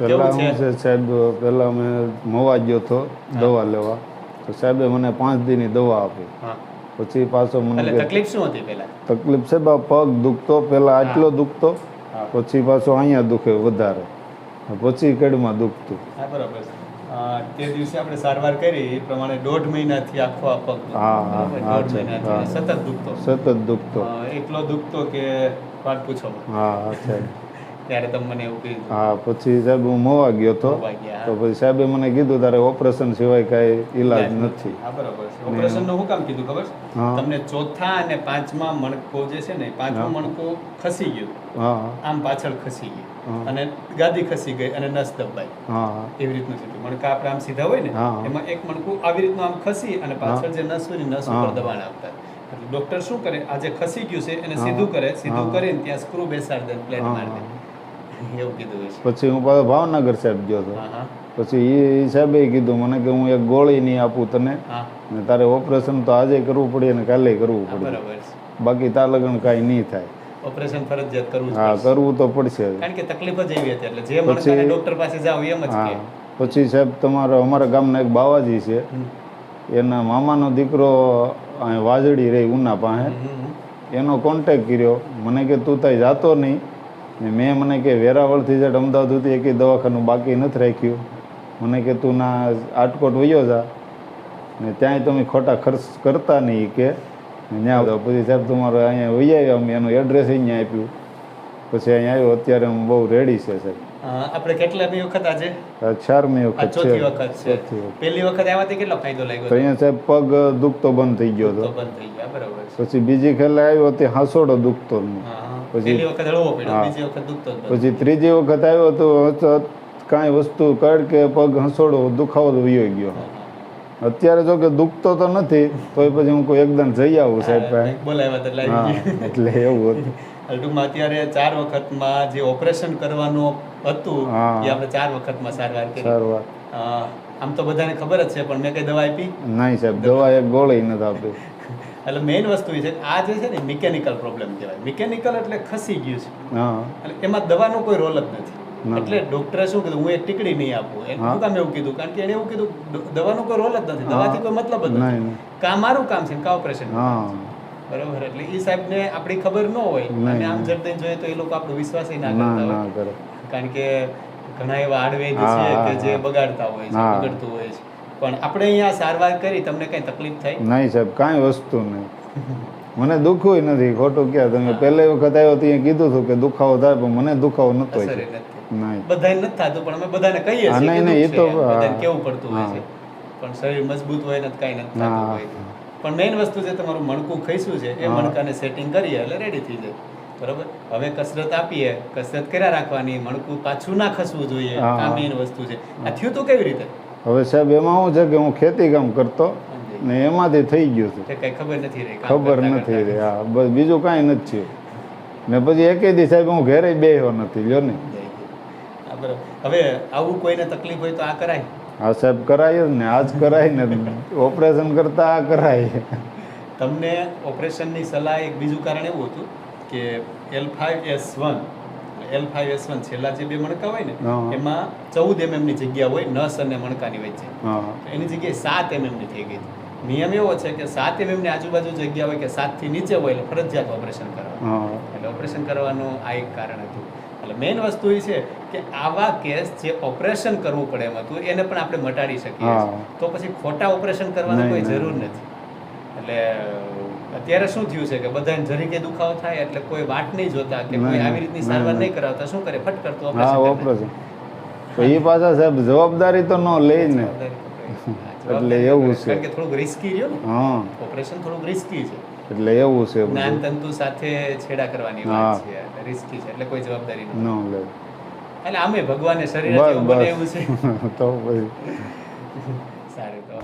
પહેલાં હું છે સાહેબ, પહેલાં મેં મોવા ગયો હતો દવા લેવા, તો સાહેબે મને 5 દીની દવા આપી. પછી પાછો મને તકલીફ શું હતી પહેલા? તકલીફ સાહેબ આ પગ દુખતો, પહેલાં આટલો દુખતો, પછી પાછો અહીંયા દુખે વધારે, પછી કડમાં દુખતું. હા બરાબર. તે દિવસે આપણે સારવાર કરી એ પ્રમાણે 1.5 મહિનાથી આખો આ પગ સતત દુખતો, એટલો દુખતો કે વાત પૂછો. હા સાહેબ, ત્યારે તમે મને એવું કીધું. હા, પછી સાહેબ હું મોવા ગયો હતો, તો પછી સાહેબે મને કીધું તારે ઓપરેશન સિવાય કાંઈ ઈલાજ નથી. હા બરાબર છે. ઓપરેશન નું શું કામ કીધું ખબર છે તમને? ચોથા અને 5મા મણકો જે છે ને, 5મું મણકું ખસી ગયું, આમ પાછળ ખસી ગયું અને ગાદી ખસી ગઈ અને નસ દબાઈ, એવી રીતનું થયું. મણકા આપણે આમ સીધા હોય ને, એમાં એક મણકું આવી રીતનું આમ ખસી અને પાછળ જે નસ હોય ને, નસ ઉપર દબાણ આપતા. એટલે ડોક્ટર શું કરે, આ જે ખસી ગયું છે એને સીધું કરે, સીધું કરીને ત્યાં સ્ક્રૂ બેસાડી દે, પ્લેટ મારી દે, એવું કીધું છે. પછી હું પાછો ભાવનગર સાહેબ ગયો હતો. પછી એ સાહેબે કીધું મને કે હું એક ગોળી નહીં આપું તને, ને તારે ઓપરેશન તો આજે કરવું પડે અને કાલે કરવું પડે, બાકી તાર લગન કાંઈ નહીં થાય. ઓપરેશન ફરજિયાત કરવું? હા, કરવું તો પડશે, કારણ કે તકલીફ જ એવી હતી. એટલે જે મણકાને ડોક્ટર પાસે જાવ એમ જ કે. પછી સાહેબ અમારા ગામના એક બાવાજી છે, એના મામાનો દીકરો વાજડી રહી ઉના પાસે, એનો કોન્ટેક કર્યો. મને કે તું ત્યાં જાતો નહીં, મેં મને કે વેરાવળથી જ અમદાવાદ સુધી એક દવાખાનું બાકી નથી રાખ્યું, મને કે તું ના આટકોટ વયો જા ને ત્યાંય તમે ખોટા ખર્ચ કરતા નહીં કે ત્યાં. પછી સાહેબ તમારે અહીંયા વહી આવ્યા, અમે એનું એડ્રેસ અહીંયા આપ્યું, પછી અહીંયા આવ્યો. અત્યારે હું બહુ રેડી છે સાહેબ. આપણે કેટલામી વખત આજે? 4મી વખત છે. ચોથી વખત છે. પહેલી વખત આવ્યાથી કેટલો ફાયદો લાગ્યો? તો અહીંયા સાહેબ પગ દુખતો બંધ થઈ ગયો હતો. બંધ થઈ ગયા, બરાબર. પછી બીજી ખેલે આવ્યો તે હાંસોડો દુખતો નહીં. પછી ત્રીજી વખત આવ્યો તો કાંઈ વસ્તુ કર કે પગ હંસોડો દુખાવો વયો ગયો. અત્યારે જો કે દુખતો તો નથી, તોય પછી હું કોઈ એકદમ જઈ આવું સાહેબ બોલાવ્યા એટલે એવું હતું. ટૂંકમાં અત્યારે 4 વખતમાં જે ઓપરેશન કરવાનું હતું એ આપણે 4 વખતમાં સારવાર કરી. આમ તો બધાને ખબર જ છે, પણ મેં કઈ દવા આપી નહીં સાહેબ, દવા એક ગોળી નથી આપી. એટલે મેઇન વસ્તુ એ છે આ જે છે ને મિકેનિકલ પ્રોબ્લેમ કહેવાય. મિકેનિકલ એટલે ખસી ગયું છે, એટલે એમાં દવાનો કોઈ રોલ જ નથી. એટલે ડોક્ટરે શું કીધું, હું એક ટીકડી નહીં આપું. એનું કામ એવું કીધું, કારણ કે એને એવું કીધું દવાનો કોઈ રોલ જ નથી, દવાથી કોઈ મતલબ જ નથી. કા મારું કામ છે કા ઓપરેશન, બરોબર. એટલે એ સાહેબને આપણી ખબર ન હોય અને આમ જડતા જોઈએ તો એ લોકો આપણો વિશ્વાસ ના કરતા હોય, કારણ કે ઘણા એવા આડવેદ છે કે જે બગાડતા હોય છે, બગડતું હોય છે. પણ આપણે અહીંયા સારવાર કરી, તમને કઈ તકલીફ થઈ? નહીં સાહેબ, કાંઈ વસ્તુ નહીં. મને દુખવું નથી, ખોટું ક્યાં. તમે પહેલી વખત આવ્યો ત્યાં કીધું હતું કે દુખાવો થાય, પણ મને દુખાવો નતો. બધાને નથી થતું, પણ અમે બધાને કહીએ છીએ તો કેવું પડતું હોય છે, પણ શરીર મજબૂત હોય ને કઈ નથી થતું હોય. પણ મેઇન વસ્તુ છે તમારું મણકું ખસ્યું છે, એ મણકાને સેટિંગ કરીએ એટલે રેડી થઈ જાય, બરોબર. હવે કસરત આપીએ, કસરત કર્યા રાખવાની, મણકું પાછું ના ખસવું જોઈએ, આ મેઇન વસ્તુ છે. આ થયું તો કેવી રીતે? હવે સાહેબ એમાં શું છે કે હું ખેતી કામ કરતો ને એમાંથી થઈ ગયું છે, કઈ ખબર નથી રહી. ખબર નથી રહી, હા, બસ બીજું કાંઈ નથી થયું. ને પછી એકે દી સાહેબ હું ઘરે બેહ્યો નથી, લ્યો ને. બરાબર. હવે આવું કોઈને તકલીફ હોય તો આ કરાય? હા સાહેબ, કરાય જ ને, આજ કરાય ને, ઓપરેશન કરતા આ કરાય. તમને ઓપરેશનની સલાહ એક બીજું કારણ એવું હતું કે L5S1 છેલ્લા જે 2 મણકા હોય ને એમાં 14 mm ની જગ્યા હોય નસ અને મણકાની વચ્ચે, એની જગ્યાએ 7 mm ની થઈ ગઈ. નિયમ એવો છે કે 7 mm ની આજુબાજુ જગ્યા હોય કે 7 થી નીચે હોય એટલે ફરજિયાત ઓપરેશન કરવાનું. એટલે ઓપરેશન કરવાનું આ એક કારણ હતું. એટલે મેઇન વસ્તુ એ છે કે આવા કેસ જે ઓપરેશન કરવું પડે એમ હતું એને પણ આપણે મટાડી શકીએ, તો પછી ખોટા ઓપરેશન કરવાની કોઈ જરૂર નથી. એટલે અત્યારે શું થયું છે કે બધાને જરીકે દુખાવો થાય એટલે કોઈ વાટ નહીં જોતા કે કોઈ આવી રીતની સારવાર નહીં કરાવતા, શું કરે ફટકરતું ઓપરેશન. તો એ પાછા સાહેબ જવાબદારી તો ન લે ને, એટલે એવું છે. કારણ કે થોડુંક રિસ્કી રહ્યો ને, ઓપરેશન થોડુંક રિસ્કી છે, એટલે એવું છે. જ્ઞાનતંતુ સાથે છેડા કરવાની વાત છે, રિસ્કી છે, એટલે કોઈ જવાબદારી ન લે. એટલે આમે ભગવાને શરીર બનાવ્યું છે તો સારું. તો